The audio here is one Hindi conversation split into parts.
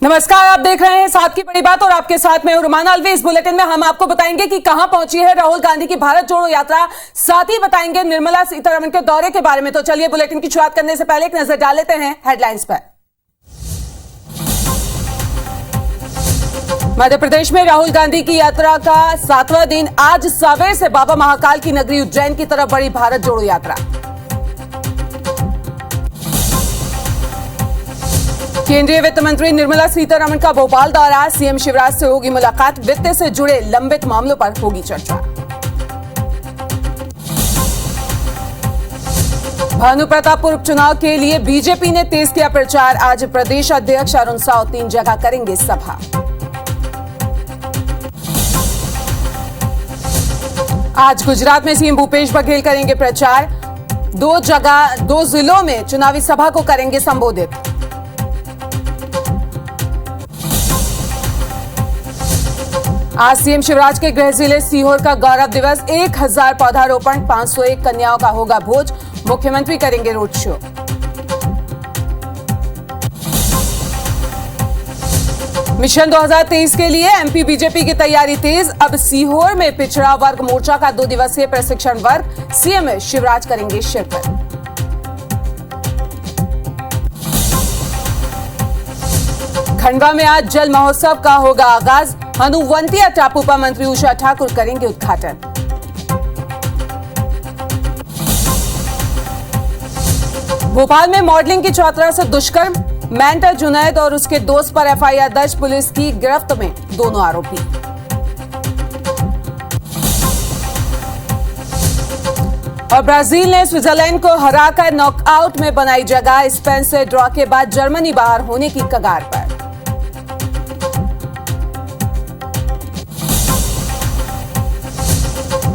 नमस्कार, आप देख रहे हैं साथ की बड़ी बात और आपके साथ में रुमाना अलवी। इस बुलेटिन में हम आपको बताएंगे कि कहां पहुंची है राहुल गांधी की भारत जोड़ो यात्रा। साथ ही बताएंगे निर्मला सीतारमण के दौरे के बारे में। तो चलिए बुलेटिन की शुरुआत करने से पहले एक नजर डाल लेते हैं हेडलाइंस पर। मध्य प्रदेश में राहुल गांधी की यात्रा का 7वां दिन। आज सवेरे से बाबा महाकाल की नगरी उज्जैन की तरफ बढ़ी भारत जोड़ो यात्रा। केंद्रीय वित्त मंत्री निर्मला सीतारमण का भोपाल दौरा। सीएम शिवराज से होगी मुलाकात। वित्त से जुड़े लंबित मामलों पर होगी चर्चा। भानुप्रतापपुर उपचुनाव के लिए बीजेपी ने तेज किया प्रचार। आज प्रदेश अध्यक्ष अरुण साव 3 जगह करेंगे सभा। आज गुजरात में सीएम भूपेश बघेल करेंगे प्रचार। 2 जिलों में चुनावी सभा को करेंगे संबोधित। आज सीएम शिवराज के गृह जिले सीहोर का गौरव दिवस। 1000 पौधारोपण, 501 कन्याओं का होगा भोज। मुख्यमंत्री करेंगे रोड शो। मिशन 2023 के लिए एमपी बीजेपी की तैयारी तेज। अब सीहोर में पिछड़ा वर्ग मोर्चा का 2 दिवसीय प्रशिक्षण वर्ग। सीएम शिवराज करेंगे शिरकत। खंडवा में आज जल महोत्सव का होगा आगाज। हनुवंतिया टापू पर मंत्री उषा ठाकुर करेंगे उद्घाटन। भोपाल में मॉडलिंग की छात्रा से दुष्कर्म। मेंटर जुनैद और उसके दोस्त पर एफआईआर दर्ज। पुलिस की गिरफ्त में दोनों आरोपी। और ब्राजील ने स्विट्जरलैंड को हराकर नॉकआउट में बनाई जगह। स्पेन से ड्रॉ के बाद जर्मनी बाहर होने की कगार पर।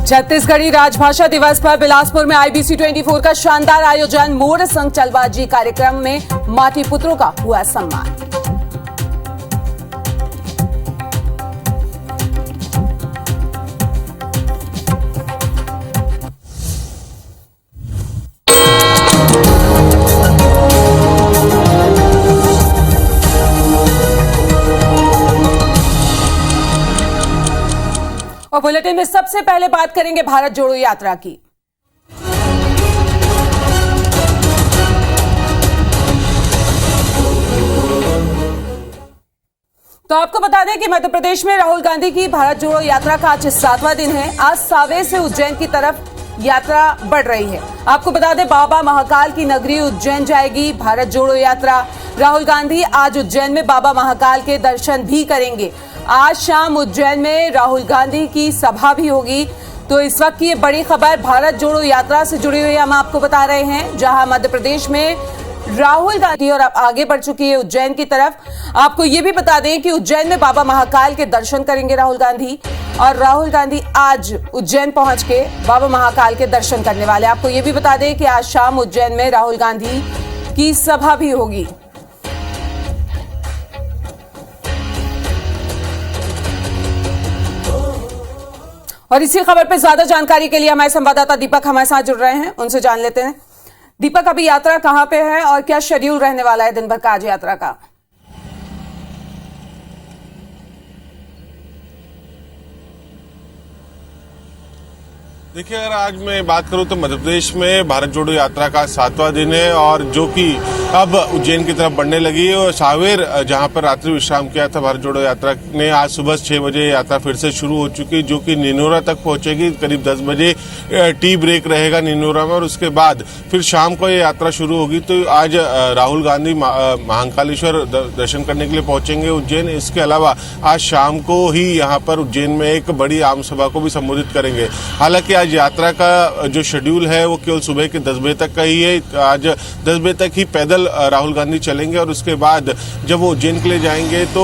छत्तीसगढ़ी राजभाषा दिवस पर बिलासपुर में आईबीसी 24 का शानदार आयोजन। मोर संग चलबाजी कार्यक्रम में माटी पुत्रों का हुआ सम्मान। और बुलेटिन में सबसे पहले बात करेंगे भारत जोड़ो यात्रा की। तो आपको बता दें कि मध्य प्रदेश में राहुल गांधी की भारत जोड़ो यात्रा का आज 7वां दिन है। आज सवेरे से उज्जैन की तरफ यात्रा बढ़ रही है। आपको बता दें बाबा महाकाल की नगरी उज्जैन जाएगी भारत जोड़ो यात्रा। राहुल गांधी आज उज्जैन में बाबा महाकाल के दर्शन भी करेंगे। आज शाम उज्जैन में राहुल गांधी की सभा भी होगी। तो इस वक्त की ये बड़ी खबर भारत जोड़ो यात्रा से जुड़ी हुई हम आपको बता रहे हैं, जहां मध्य प्रदेश में राहुल गांधी और अब आगे बढ़ चुकी है उज्जैन की तरफ। आपको ये भी बता दें कि उज्जैन में बाबा महाकाल के दर्शन करेंगे राहुल गांधी। और राहुल गांधी आज उज्जैन पहुंच के बाबा महाकाल के दर्शन करने वाले। आपको ये भी बता दें कि आज शाम उज्जैन में राहुल गांधी की सभा भी होगी। और इसी खबर पर ज्यादा जानकारी के लिए हमारे संवाददाता दीपक हमारे साथ जुड़ रहे हैं, उनसे जान लेते हैं। दीपक, अभी यात्रा कहां पे है और क्या शेड्यूल रहने वाला है दिन भर का आज यात्रा का? देखिए, अगर आज मैं बात करूं तो मध्य प्रदेश में भारत जोड़ो यात्रा का 7वां दिन है और जो कि अब उज्जैन की तरफ बढ़ने लगी है। और सावेर जहां पर रात्रि विश्राम किया था भारत जोड़ो यात्रा ने, आज सुबह 6 बजे यात्रा फिर से शुरू हो चुकी, जो कि निनोरा तक पहुंचेगी। करीब 10 बजे टी ब्रेक रहेगा निनोरा में और उसके बाद फिर शाम को ये यात्रा शुरू होगी। तो आज राहुल गांधी महाकालेश्वर दर्शन करने के लिए पहुंचेंगे उज्जैन। इसके अलावा आज शाम को ही यहाँ पर उज्जैन में एक बड़ी आम सभा को भी संबोधित करेंगे। हालांकि आज यात्रा का जो शेड्यूल है वो केवल सुबह के 10 बजे तक का ही है। आज 10 बजे तक ही पैदल राहुल गांधी चलेंगे और उसके बाद जब वो उज्जैन के लिए जाएंगे तो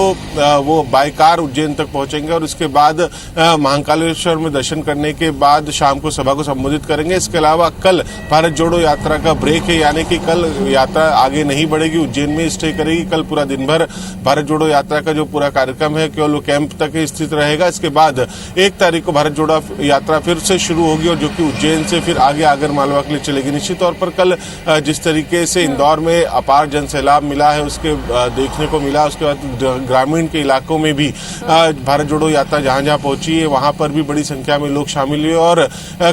वो बाय कार उज्जैन तक पहुंचेंगे और उसके बाद महाकालेश्वर में दर्शन करने के बाद शाम को सभा को संबोधित करेंगे। इसके अलावा कल भारत जोड़ो यात्रा का ब्रेक है, यानी कि कल यात्रा आगे नहीं बढ़ेगी, उज्जैन में स्टे करेगी। कल पूरा दिन भर भारत जोड़ो यात्रा का जो पूरा कार्यक्रम है केवल वो कैंप तक ही स्थित रहेगा। इसके बाद 1 तारीख को भारत जोड़ो यात्रा फिर से शुरू होगी और जो कि उज्जैन से फिर आगे आगर मालवा के लिए चलेगी। निश्चित तौर पर कल जिस तरीके से इंदौर में अपार जन सैलाब मिला है उसके देखने को मिला, उसके बाद ग्रामीण के इलाकों में भी भारत जोड़ो यात्रा जहां जहां पहुंची है वहां पर भी बड़ी संख्या में लोग शामिल हुए और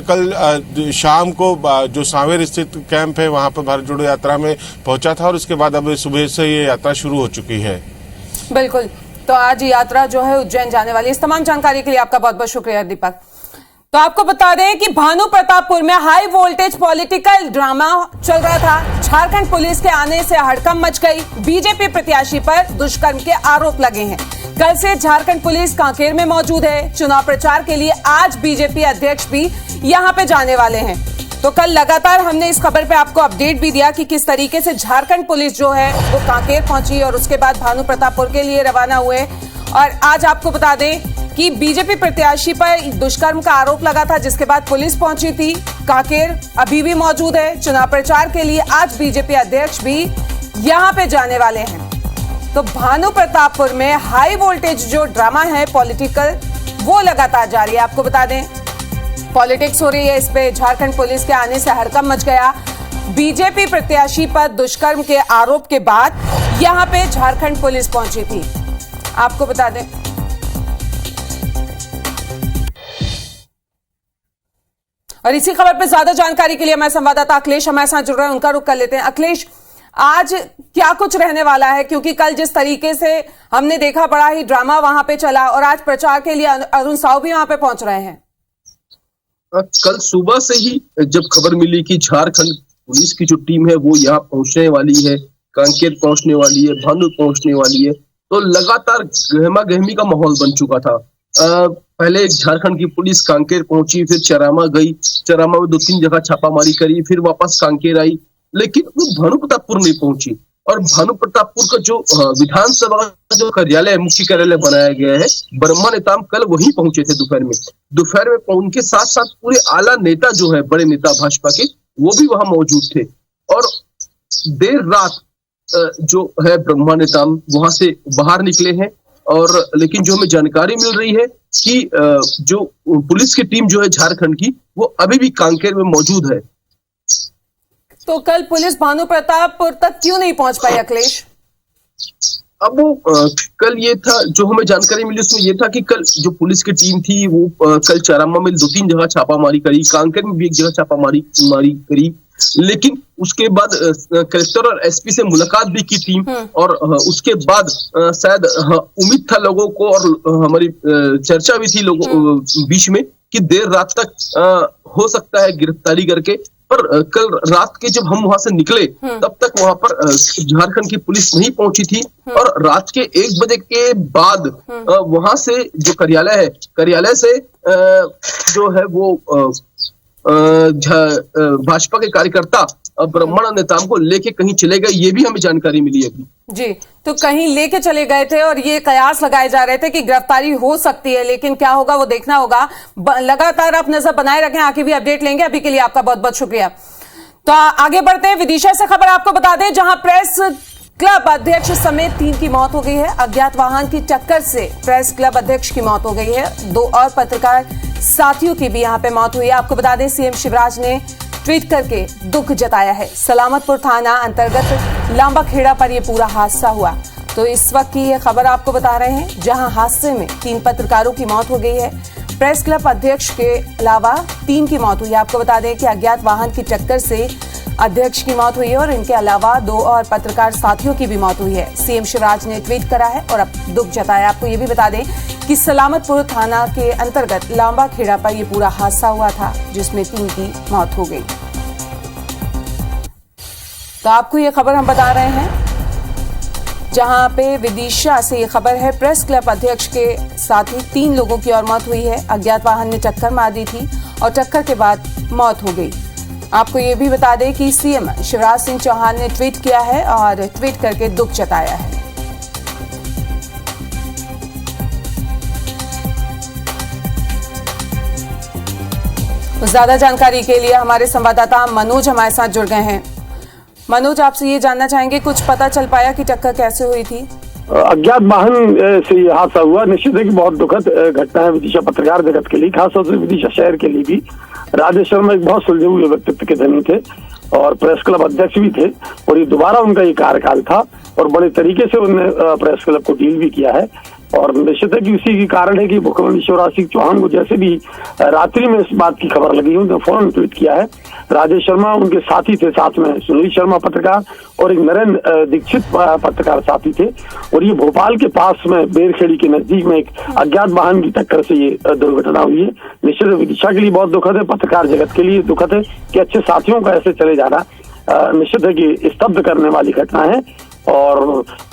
कल शाम को जो सांवेर स्थित कैंप है वहां पर भारत जोड़ो यात्रा में पहुंचा था और उसके बाद अब सुबह से ये यात्रा शुरू हो चुकी है। बिल्कुल, तो आज यात्रा जो है उज्जैन जाने वाली है। इस तमाम जानकारी के लिए आपका बहुत बहुत शुक्रिया दीपक। तो आपको बता दें कि भानु प्रतापपुर में हाई वोल्टेज पॉलिटिकल ड्रामा चल रहा था। झारखंड पुलिस के आने से हड़कंप मच गई। बीजेपी प्रत्याशी पर दुष्कर्म के आरोप लगे हैं। कल से झारखंड पुलिस कांकेर में मौजूद है। चुनाव प्रचार के लिए आज बीजेपी अध्यक्ष भी यहां पे जाने वाले हैं। तो कल लगातार हमने इस खबर पे आपको अपडेट भी दिया कि किस तरीके से झारखंड पुलिस जो है वो कांकेर पहुंची और उसके बाद भानु प्रतापपुर के लिए रवाना हुए। और आज आपको बता दें कि बीजेपी प्रत्याशी पर दुष्कर्म का आरोप लगा था, जिसके बाद पुलिस पहुंची थी। कांकेर अभी भी मौजूद है। चुनाव प्रचार के लिए आज बीजेपी अध्यक्ष भी यहां पे जाने वाले हैं। तो भानु प्रतापपुर में हाई वोल्टेज जो ड्रामा है पॉलिटिकल वो लगातार जारी है। आपको बता दें पॉलिटिक्स हो रही है इस पे। झारखंड पुलिस के आने से हड़कंप मच गया। बीजेपी प्रत्याशी पर दुष्कर्म के आरोप के बाद यहां पे झारखंड पुलिस पहुंची थी। आपको बता दें और इसी खबर पे ज्यादा जानकारी के लिए हमारे संवाददाता अखिलेश हमारे साथ जुड़ रहे हैं, उनका रुख कर लेते हैं। अखिलेश, आज क्या कुछ रहने वाला है, क्योंकि कल जिस तरीके से हमने देखा बड़ा ही ड्रामा वहां पे चला और आज प्रचार के लिए अरुण साहू भी वहां पे पहुंच रहे हैं। कल सुबह से ही जब खबर मिली कि झारखंड पुलिस की जो टीम है वो यहाँ पहुंचने वाली है, कांकेर पहुंचने वाली है, भानु पहुंचने वाली है, तो लगातार गहमा गहमी का माहौल बन चुका था। पहले झारखंड की पुलिस कांकेर पहुंची, फिर चरामा गई, चरामा में 2-3 जगह छापामारी करी, फिर वापस कांकेर आई, लेकिन वो भानु प्रतापपुर नहीं पहुंची। और भानु प्रतापपुर का जो विधानसभा का जो कार्यालय मुख्य कार्यालय बनाया गया है ब्रह्मा नेताम, कल वहीं पहुंचे थे दोपहर में उनके साथ साथ पूरे आला नेता जो है, बड़े नेता भाजपा के, वो भी वहां मौजूद थे। और देर रात जो है ब्रह्मा नेताम वहां से बाहर निकले हैं। और लेकिन जो हमें जानकारी मिल रही है कि जो पुलिस की टीम जो है झारखंड की वो अभी भी कांकेर में मौजूद है। तो कल पुलिस भानु प्रतापपुर तक क्यों नहीं पहुंच पाई अखिलेश? अब वो कल ये था, जो हमें जानकारी मिली उसमें ये था कि कल जो पुलिस की टीम थी वो कल चारामा में 2-3 जगह छापामारी करी, कांकेर में भी 1 जगह छापामारी करी, लेकिन उसके बाद कलेक्टर और एसपी से मुलाकात भी की टीम। और उसके बाद शायद उम्मीद था लोगों को और हमारी चर्चा भी थी लोगों बीच में कि देर रात तक हो सकता है गिरफ्तारी करके। पर कल रात के जब हम वहां से निकले तब तक वहां पर झारखंड की पुलिस नहीं पहुंची थी। और रात के 1 बजे के बाद वहां से जो कार्यालय से जो है वो भाजपा के कार्यकर्ता ब्रह्मानंद नेताम को लेके कहीं चले गए, ये भी हमें जानकारी मिली अभी। जी, तो कहीं लेके चले गए थे और ये कयास लगाए जा रहे थे कि गिरफ्तारी हो सकती है, लेकिन क्या होगा वो देखना होगा। लगातार आप नजर बनाए रखें, आगे भी अपडेट लेंगे। अभी के लिए आपका बहुत बहुत शुक्रिया। तो आगे बढ़ते हैं। विदिशा से खबर आपको बता दें, जहां प्रेस क्लब अध्यक्ष समेत 3 की मौत हो गई है। अज्ञात वाहन की टक्कर से प्रेस क्लब अध्यक्ष की मौत हो गई है। 2 और पत्रकार साथियों की भी यहां पे मौत हुई है। आपको बता दें सीएम शिवराज ने ट्वीट करके दुख जताया है। सलामतपुर थाना अंतर्गत लांबा खेड़ा पर यह पूरा हादसा हुआ। तो इस वक्त की यह खबर आपको बता रहे हैं, जहां हादसे में 3 पत्रकारों की मौत हो गई है। प्रेस क्लब अध्यक्ष के अलावा 3 की मौत हुई है। आपको बता दें कि अज्ञात वाहन की टक्कर से अध्यक्ष की मौत हुई है और इनके अलावा 2 और पत्रकार साथियों की भी मौत हुई है। सीएम शिवराज ने ट्वीट करा है और अब दुख जताया। आपको ये भी बता दें कि सलामतपुर थाना के अंतर्गत लांबा खेड़ा पर यह पूरा हादसा हुआ था, जिसमें 3 की मौत हो गई। तो आपको ये खबर हम बता रहे हैं, जहां पे विदिशा से ये खबर है। प्रेस क्लब अध्यक्ष के साथ ही 3 लोगों की और मौत हुई है। अज्ञात वाहन ने टक्कर मार दी थी और टक्कर के बाद मौत हो गई। आपको ये भी बता दें कि सीएम शिवराज सिंह चौहान ने ट्वीट किया है और ट्वीट करके दुख जताया है। ज्यादा जानकारी के लिए हमारे संवाददाता मनोज हमारे साथ जुड़ गए हैं। मनोज, आपसे ये जानना चाहेंगे, कुछ पता चल पाया कि टक्कर कैसे हुई थी? अज्ञात वाहन से यह हादसा हुआ। निश्चित है कि बहुत दुखद घटना है विदिशा पत्रकार जगत के लिए, खासतौर से विदिशा शहर के लिए भी। राजेश शर्मा एक बहुत सुलझे हुए व्यक्तित्व के धनी थे और प्रेस क्लब अध्यक्ष भी थे, और ये दोबारा उनका ये कार्यकाल था और बड़े तरीके से उन्होंने प्रेस क्लब को डील भी किया है। और निश्चित है कि इसी के कारण है कि मुख्यमंत्री शिवराज सिंह चौहान को जैसे भी रात्रि में इस बात की खबर लगी, उन्होंने फौरन ट्वीट किया है। राजेश शर्मा उनके साथी थे, साथ में सुनील शर्मा पत्रकार और एक नरेंद्र दीक्षित पत्रकार साथी थे, और ये भोपाल के पास में बेरखेड़ी के नजदीक में एक अज्ञात वाहन की टक्कर से ये दुर्घटना हुई है। निश्चित विदिशा के लिए बहुत दुखद है, पत्रकार जगत के लिए दुखद है कि अच्छे साथियों का ऐसे चले जाना निश्चित है कि स्तब्ध करने वाली घटना है। और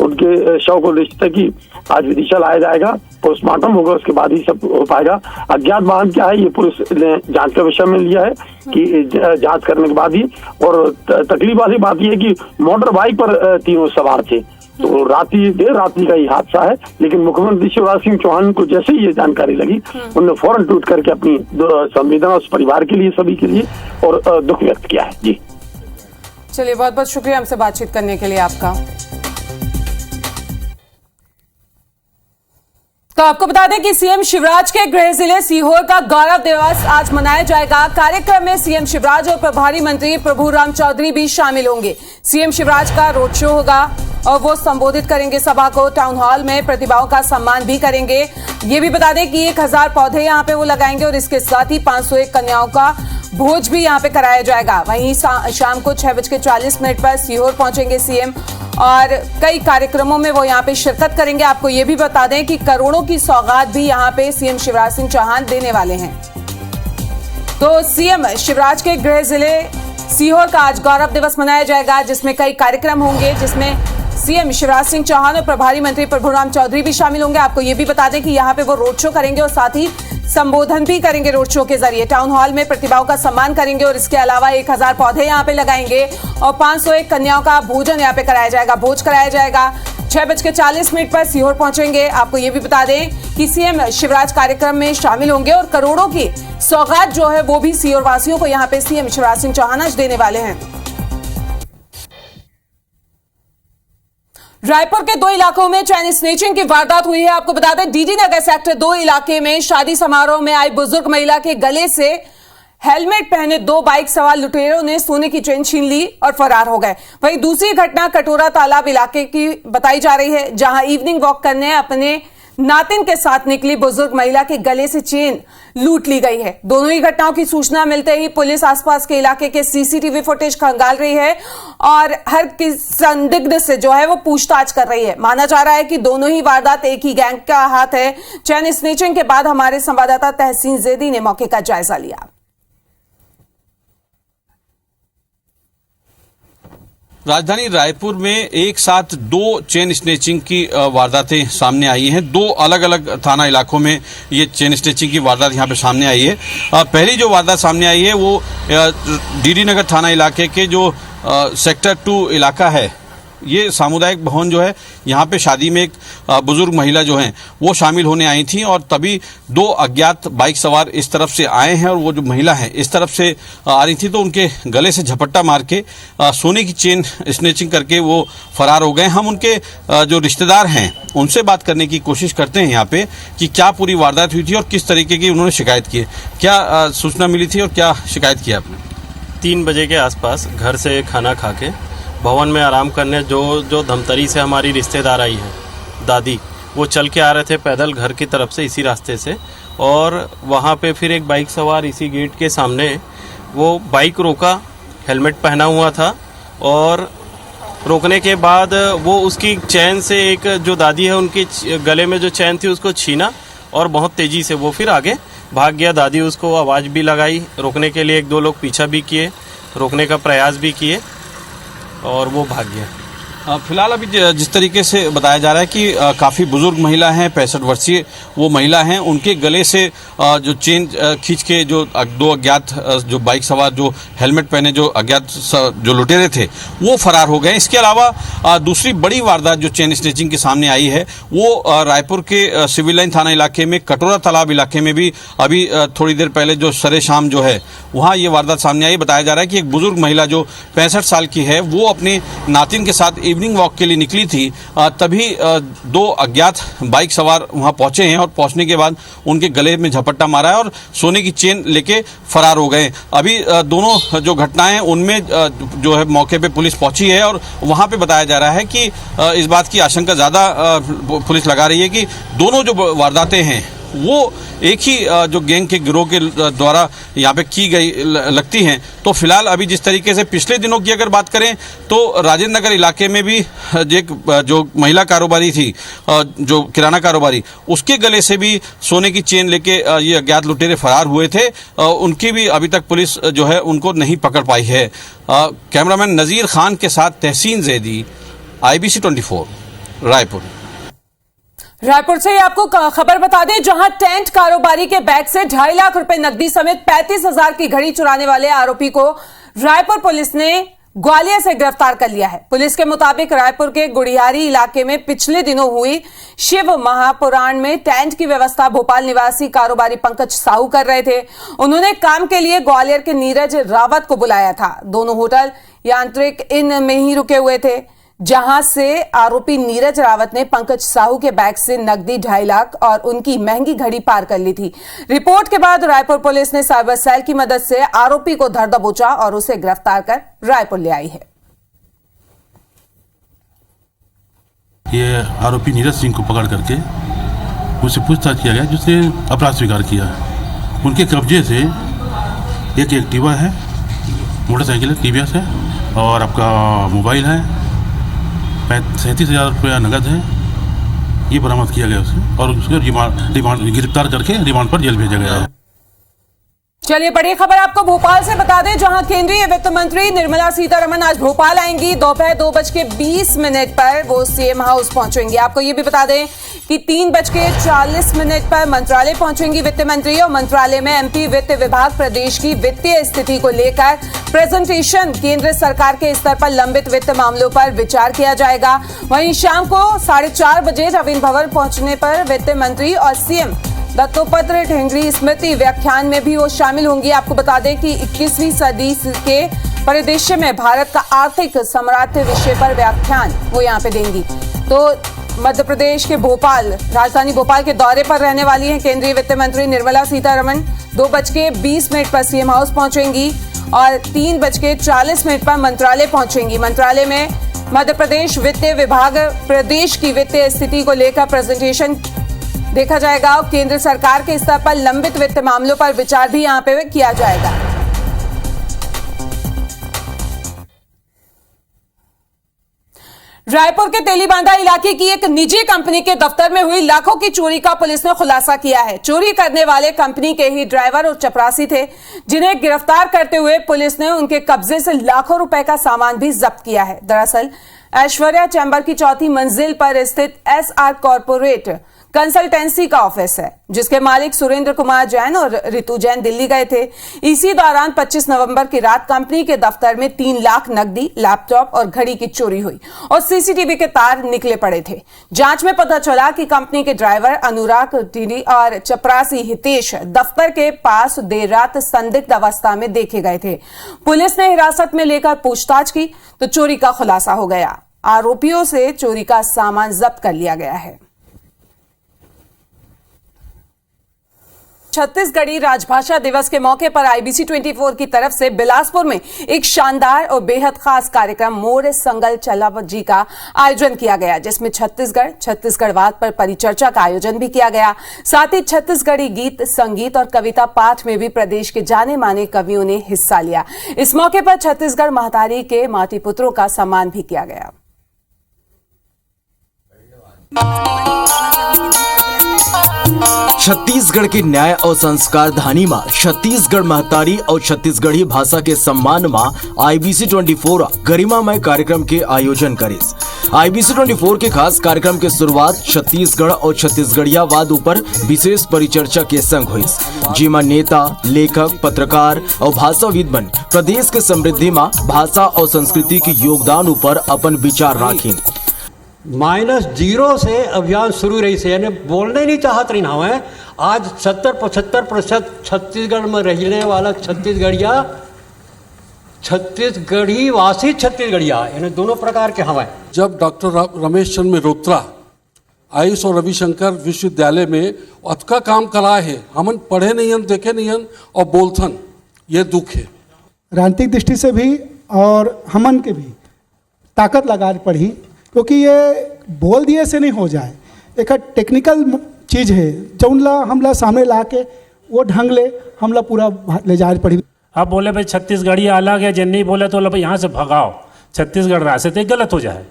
उनके शव को निश्चित है कि आज विदिशा लाया जाएगा, पोस्टमार्टम होगा, उसके बाद ही सब हो पाएगा। अज्ञात वाहन क्या है ये पुलिस ने जांच का विषय में लिया है कि जांच करने के बाद ही। और तकलीफ वाली बात यह है कि मोटर बाइक पर तीनों सवार थे, तो देर रात्रि का ये हादसा है। लेकिन मुख्यमंत्री शिवराज सिंह चौहान को जैसे ही ये जानकारी लगी, उन्होंने फौरन ट्वीट करके अपनी संवेदना उस परिवार के लिए, सभी के लिए और दुख व्यक्त किया है। जी चलिए, बहुत बहुत शुक्रिया हमसे बातचीत करने के लिए आपका। तो आपको बता दें कि सीएम शिवराज के गृह जिले सीहोर का गौरव दिवस आज मनाया जाएगा। कार्यक्रम में सीएम शिवराज और प्रभारी मंत्री प्रभुराम चौधरी भी शामिल होंगे। सीएम शिवराज का रोड शो होगा और वो संबोधित करेंगे सभा को। टाउन हॉल में प्रतिभाओं का सम्मान भी करेंगे। ये भी बता दें कि 1000 पौधे यहाँ पे वो लगाएंगे और इसके साथ ही 501 कन्याओं का भोज भी यहाँ पे कराया जाएगा। वहीं शाम को 6:40 पर सीहोर पहुंचेंगे सीएम और कई कार्यक्रमों में वो यहाँ पे शिरकत करेंगे। आपको ये भी बता दें कि करोड़ों की सौगात भी यहाँ पे सीएम शिवराज सिंह चौहान देने वाले हैं। तो सीएम शिवराज के गृह जिले सीहोर का आज गौरव दिवस मनाया जाएगा, जिसमें कई कार्यक्रम होंगे, जिसमें सीएम शिवराज सिंह चौहान और प्रभारी मंत्री प्रभुराम चौधरी भी शामिल होंगे। आपको ये भी बता दें कि यहाँ पे वो रोड शो करेंगे और साथ ही संबोधन भी करेंगे रोड शो के जरिए। टाउन हॉल में प्रतिभाओं का सम्मान करेंगे और इसके अलावा 1000 पौधे यहाँ पे लगाएंगे और 501 कन्याओं का भोजन यहाँ पे कराया जाएगा, भोज कराया जाएगा। 6:40 पर सीहोर पहुंचेंगे। आपको ये भी बता दें कि सीएम शिवराज कार्यक्रम में शामिल होंगे और करोड़ों की सौगात जो है वो भी सीहोर वासियों को यहाँ पे सीएम शिवराज सिंह चौहान आज देने वाले हैं। रायपुर के 2 इलाकों में चैन स्नेचिंग की वारदात हुई है। आपको बता दें डीडी नगर सेक्टर 2 इलाके में शादी समारोह में आई बुजुर्ग महिला के गले से हेलमेट पहने 2 बाइक सवार लुटेरों ने सोने की चेन छीन ली और फरार हो गए। वहीं दूसरी घटना कटोरा तालाब इलाके की बताई जा रही है, जहां इवनिंग वॉक करने अपने नातिन के साथ निकली बुजुर्ग महिला के गले से चेन लूट ली गई है। दोनों ही घटनाओं की सूचना मिलते ही पुलिस आसपास के इलाके के सीसीटीवी फुटेज खंगाल रही है और हर संदिग्ध से जो है वो पूछताछ कर रही है। माना जा रहा है कि दोनों ही वारदात एक ही गैंग का हाथ है। चैन स्नेचिंग के बाद हमारे संवाददाता तहसीन जैदी ने मौके का जायजा लिया। राजधानी रायपुर में एक साथ 2 चेन स्नेचिंग की वारदातें सामने आई हैं। 2 अलग अलग थाना इलाकों में ये चेन स्नेचिंग की वारदात यहाँ पे सामने आई है। पहली जो वारदात सामने आई है वो डीडी नगर थाना इलाके के जो सेक्टर 2 इलाका है, ये सामुदायिक भवन जो है, यहाँ पे शादी में एक बुजुर्ग महिला जो हैं वो शामिल होने आई थी और तभी 2 अज्ञात बाइक सवार इस तरफ से आए हैं और वो जो महिला है इस तरफ से आ रही थी, तो उनके गले से झपट्टा मार के सोने की चेन स्नेचिंग करके वो फरार हो गए। हम उनके जो रिश्तेदार हैं उनसे बात करने की कोशिश करते हैं यहाँ पे कि क्या पूरी वारदात हुई थी और किस तरीके की उन्होंने शिकायत की है। क्या सूचना मिली थी और क्या शिकायत की आपने? 3 बजे के आसपास घर से खाना खा के भवन में आराम करने जो धमतरी से हमारी रिश्तेदार आई है दादी, वो चल के आ रहे थे पैदल घर की तरफ से इसी रास्ते से, और वहाँ पे फिर एक बाइक सवार इसी गेट के सामने वो बाइक रोका, हेलमेट पहना हुआ था, और रोकने के बाद वो उसकी चैन से एक जो दादी है उनकी गले में जो चैन थी उसको छीना और बहुत तेज़ी से वो फिर आगे भाग गया। दादी उसको आवाज़ भी लगाई रोकने के लिए, 1-2 लोग पीछा भी किए, रोकने का प्रयास भी किए और वो भाग गया। फिलहाल अभी जिस तरीके से बताया जा रहा है कि काफ़ी बुजुर्ग महिला हैं, 65 वर्षीय वो महिला हैं, उनके गले से जो चेन खींच के जो 2 अज्ञात जो बाइक सवार जो हेलमेट पहने जो अज्ञात जो लुटेरे थे वो फरार हो गए। इसके अलावा दूसरी बड़ी वारदात जो चेन स्नेचिंग के सामने आई है वो रायपुर के सिविल लाइन थाना इलाके में कटोरा तालाब इलाके में भी अभी थोड़ी देर पहले जो सरे शाम जो है वहाँ ये वारदात सामने आई। बताया जा रहा है कि एक बुजुर्ग महिला जो 65 साल की है वो अपने नातिन के साथ इवनिंग वॉक के लिए निकली थी, तभी दो अज्ञात बाइक सवार वहां पहुंचे हैं और पहुंचने के बाद उनके गले में झपट्टा मारा है और सोने की चेन लेके फरार हो गए। अभी दोनों जो घटनाएं हैं उनमें जो है मौके पे पुलिस पहुंची है और वहां पे बताया जा रहा है कि इस बात की आशंका ज़्यादा पुलिस लगा रही है कि दोनों जो वारदातें हैं वो एक ही जो गैंग के गिरोह के द्वारा यहाँ पे की गई लगती हैं। तो फिलहाल अभी जिस तरीके से पिछले दिनों की अगर बात करें तो राजेंद्र नगर इलाके में भी एक जो महिला कारोबारी थी, जो किराना कारोबारी, उसके गले से भी सोने की चेन लेके ये अज्ञात लुटेरे फरार हुए थे। उनकी भी अभी तक पुलिस जो है उनको नहीं पकड़ पाई है। कैमरामैन नज़ीर खान के साथ तहसीन जैदी, IBC 24 रायपुर। रायपुर से आपको खबर बता दें, जहां टेंट कारोबारी के बैग से 2.5 लाख रुपए नकदी समेत 35,000 की घड़ी चुराने वाले आरोपी को रायपुर पुलिस ने ग्वालियर से गिरफ्तार कर लिया है। पुलिस के मुताबिक रायपुर के गुड़ियारी इलाके में पिछले दिनों हुई शिव महापुराण में टेंट की व्यवस्था भोपाल निवासी कारोबारी पंकज साहू कर रहे थे। उन्होंने काम के लिए ग्वालियर के नीरज रावत को बुलाया था। दोनों होटल यांत्रिक इन में ही रुके हुए थे, जहां से आरोपी नीरज रावत ने पंकज साहू के बैग से नकदी 2.5 लाख और उनकी महंगी घड़ी पार कर ली थी। रिपोर्ट के बाद रायपुर पुलिस ने साइबर सेल की मदद से आरोपी को धर दबोचा और उसे गिरफ्तार कर रायपुर ले आई है। ये आरोपी नीरज सिंह को पकड़ करके उससे पूछताछ किया गया, जिसने अपराध स्वीकार किया। उनके कब्जे से एक एक्टिवा है, मोटरसाइकिल है, TVS है और आपका मोबाइल है। 37,000 रुपया नगद है, ये बरामद किया गया उसे और उसको रिमांड गिरफ्तार करके रिमांड पर जेल भेजा गया है। चलिए बड़ी खबर आपको भोपाल से बता दें, जहां केंद्रीय वित्त मंत्री निर्मला सीतारमण आज भोपाल आएंगी। दोपहर 2:20 पर वो CM हाउस पहुंचेंगी। आपको ये भी बता दें कि 3:40 पर मंत्रालय पहुंचेंगी वित्त मंत्री और मंत्रालय में MP वित्त विभाग प्रदेश की वित्तीय स्थिति को लेकर प्रेजेंटेशन, केंद्र सरकार के स्तर पर लंबित वित्त मामलों पर विचार किया जाएगा। वहीं शाम को 4:30 बजे रवीन भवन पहुंचने पर वित्त मंत्री और CM दत्तोपंत ठेंगड़ी स्मृति व्याख्यान में भी वो शामिल होंगी। आपको बता दें कि 21वीं सदी के परिदृश्य में भारत का आर्थिक साम्राज्य विषय पर व्याख्यान वो यहाँ पे देंगी। तो मध्य प्रदेश के भोपाल, राजधानी भोपाल के दौरे पर रहने वाली हैं केंद्रीय वित्त मंत्री निर्मला सीतारमण। 2:20 पर CM हाउस पहुंचेंगी और 3:40 पर मंत्रालय पहुंचेंगी। मंत्रालय में मध्य प्रदेश वित्तीय विभाग प्रदेश की वित्तीय स्थिति को लेकर प्रेजेंटेशन देखा जाएगा और केंद्र सरकार के स्तर पर लंबित वित्त मामलों पर विचार भी यहां पे किया जाएगा। रायपुर के तेलीबांधा इलाके की एक निजी कंपनी के दफ्तर में हुई लाखों की चोरी का पुलिस ने खुलासा किया है। चोरी करने वाले कंपनी के ही ड्राइवर और चपरासी थे, जिन्हें गिरफ्तार करते हुए पुलिस ने उनके कब्जे से लाखों रुपए का सामान भी जब्त किया है। दरअसल ऐश्वर्या चैम्बर की 4थी मंजिल पर स्थित SR कॉर्पोरेट कंसल्टेंसी का ऑफिस है, जिसके मालिक सुरेंद्र कुमार जैन और रितु जैन दिल्ली गए थे। इसी दौरान 25 नवंबर की रात कंपनी के दफ्तर में 3 लाख नकदी, लैपटॉप और घड़ी की चोरी हुई और CCTV के तार निकले पड़े थे। जांच में पता चला कि कंपनी के ड्राइवर अनुराग टीडी और चपरासी हितेश दफ्तर के पास देर रात संदिग्ध अवस्था में देखे गए थे। पुलिस ने हिरासत में लेकर पूछताछ की तो चोरी का खुलासा हो गया। आरोपियों से चोरी का सामान जब्त कर लिया गया है। छत्तीसगढ़ी राजभाषा दिवस के मौके पर IBC 24 की तरफ से बिलासपुर में एक शानदार और बेहद खास कार्यक्रम मोर संगल चलावजी का आयोजन किया गया, जिसमें छत्तीसगढ़वाद पर परिचर्चा का आयोजन भी किया गया। साथ ही छत्तीसगढ़ी गीत, संगीत और कविता पाठ में भी प्रदेश के जाने माने कवियों ने हिस्सा लिया। इस मौके पर छत्तीसगढ़ महतारी के माटी पुत्रों का सम्मान भी किया गया। छत्तीसगढ़ के न्याय और संस्कार धानी मां छत्तीसगढ़ महतारी और छत्तीसगढ़ी भाषा के सम्मान मां IBC 24 गरिमामय कार्यक्रम के आयोजन करिस। IBC 24 के खास कार्यक्रम के शुरुआत छत्तीसगढ़ और छत्तीसगढ़ियावाद ऊपर विशेष परिचर्चा के संग हुई, जिमा नेता, लेखक, पत्रकार और भाषाविद बन प्रदेश के समृद्धि मां भाषा और संस्कृति के योगदान ऊपर अपन विचार राखी। -0 से अभियान शुरू रही से, यानी बोलने नहीं चाहत रही ना। आज 70-75% छत्तीसगढ़ में रहने वाला छत्तीसगढ़िया छत्तीसगढ़ी वासी छत्तीसगढ़िया, यानी दोनों प्रकार के हवा। जब डॉक्टर रमेश चंद्र मेहरोत्रा आयुष और रविशंकर विश्वविद्यालय में अतका काम कराए है, हमन पढ़े नहीं हन, देखे नहीं हन और बोलथन, ये दुख है। राजनीतिक दृष्टि से भी और हमन के भी ताकत लगा पड़ी, क्योंकि ये बोल दिए से नहीं हो जाए, एक टेक्निकल चीज़ है जौनला हमला सामने ला के वो ढंग ले हमला पूरा ले जा पड़ी। अब बोले भाई छत्तीसगढ़ी अलग है, जन नहीं बोले तो भाई यहाँ से भगाओ छत्तीसगढ़ रहा से, तो गलत हो जाए।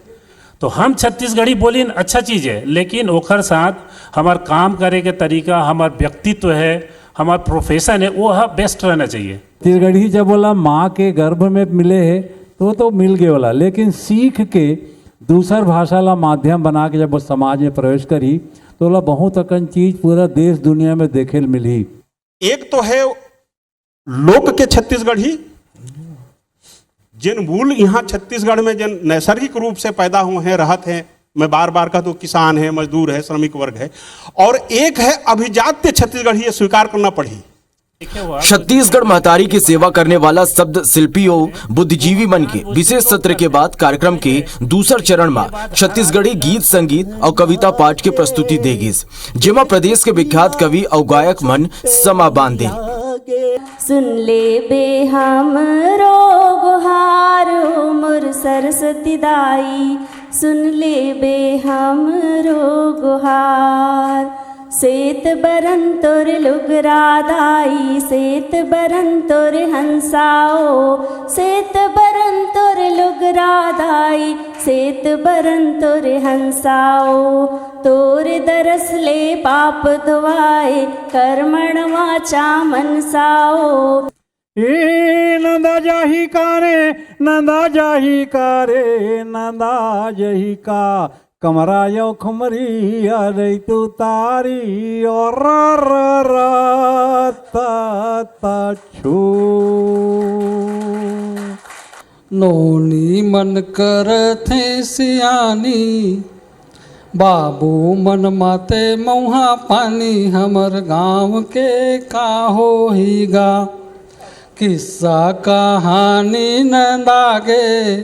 तो हम छत्तीसगढ़ी बोली अच्छा चीज़ है, लेकिन ओखर साथ हमार काम करे के तरीका, हमार व्यक्तित्व है, हमार प्रोफेशन है, वो बेस्ट रहना चाहिए। छत्तीसगढ़ी जब बोला माँ के गर्भ में मिले है तो मिल गए वाला, लेकिन सीख के दूसर भाषा ला माध्यम बना के जब वो समाज में प्रवेश करी तो ला बहुत अकन चीज पूरा देश दुनिया में देखे मिली। एक तो है लोक के छत्तीसगढ़ी, जिन मूल यहाँ छत्तीसगढ़ में जिन नैसर्गिक रूप से पैदा हुए हैं, रहत हैं, मैं बार बार कहता हूँ किसान है, मजदूर है, श्रमिक वर्ग है, और एक है अभिजात्य छत्तीसगढ़ी, ये स्वीकार करना पड़ी। छत्तीसगढ़ महतारी की सेवा करने वाला शब्द शिल्पियों बुद्धिजीवी मन के विशेष सत्र के बाद कार्यक्रम के दूसर चरण में छत्तीसगढ़ी गीत संगीत और कविता पाठ के प्रस्तुति देगी, जेमा प्रदेश के विख्यात कवि और गायक मन समा बांधे। सुन ले बे हमरो गुहार उमर सरस्वती दाई, सुन ले बे हमरो गुहार, सेत बरन तोर लुगरा दाई, सेत बरन तोर हंसाओ, सेत बरन तोर लुगरा दाई, सेत बरन तोर हंसाओ, तोर दरस ले पाप धोवाए, कर्मण वाचा मनसाओ। नंदा जाही कारे, नंदा जाही कारे, नंदा जही का कमरा यो खुमरी अरे तू तारी और छू नोनी मन कर थे सियानी, बाबू मन माते मऊहा पानी, हमर गाँव के का हो ही गा, किस्सा कहानी नंदागे,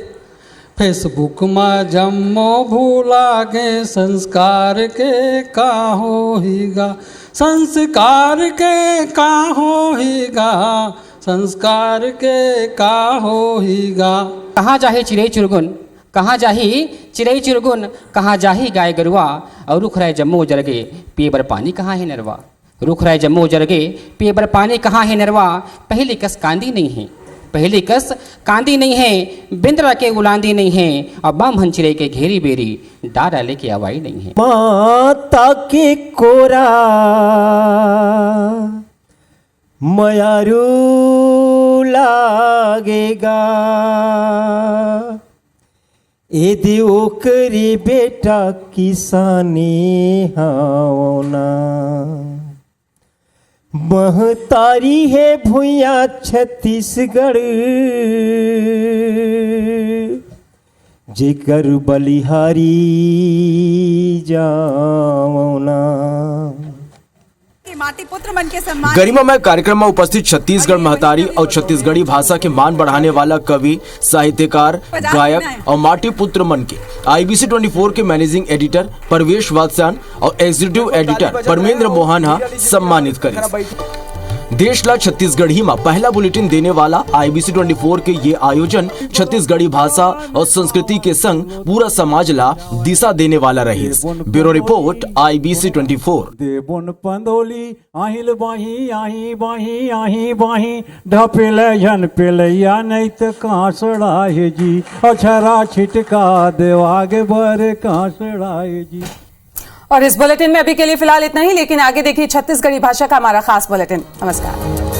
फेसबुक में जम्मो भूलागे, संस्कार के का हो ही गा, संस्कार के का हो ही गा, संस्कार के का हो ही गा। कहाँ जाही चिड़ै चुरगुन, कहाँ जाही चिड़ै चुरगुन, कहाँ जाही गाय गरुआ, और रुख रहे जम्मो जरगे, पिए बर पानी कहाँ है नरवा, रुख रहे जम्मो जरगे, पिए बर पानी कहाँ है नरवा, पहले कस कांदी नहीं है, पहले कस कांदी नहीं है, बिंद्रा के उलांदी नहीं है, अब बम हंचिरे के घेरी बेरी, डारा लेके आवाई नहीं है। माता के कोरा मयारू लागेगा, यदि ओकरे बेटा किसानी हावना, महतारी है भूया छत्तीसगढ़, जेकर बलिहारी जावना। माटी पुत्र मन के सम्मान। गरिमामय कार्यक्रम में उपस्थित छत्तीसगढ़ महतारी और छत्तीसगढ़ी भाषा के मान बढ़ाने वाला कवि, साहित्यकार, गायक और माटी पुत्र मन के IBC 24 के मैनेजिंग एडिटर परवेश वात्स्यायन और एग्जीक्यूटिव एडिटर परमेंद्र मोहन सम्मानित करे। देश ला छत्तीसगढ़ी में पहला बुलेटिन देने वाला IBC 24 के ये आयोजन छत्तीसगढ़ी भाषा और संस्कृति के संग पूरा समाज ला दिशा देने वाला रही। Bureau report IBC 24। देबुन पंदोली आहिल बाही आही बाही आही बाही, ढपेले जन पेलैया नहीं तो कांसड़ा है जी, अछरा छिटका देवागे बर कांसड़ा है जी। और इस बुलेटिन में अभी के लिए फिलहाल इतना ही, लेकिन आगे देखिए छत्तीसगढ़ी भाषा का हमारा खास बुलेटिन। नमस्कार।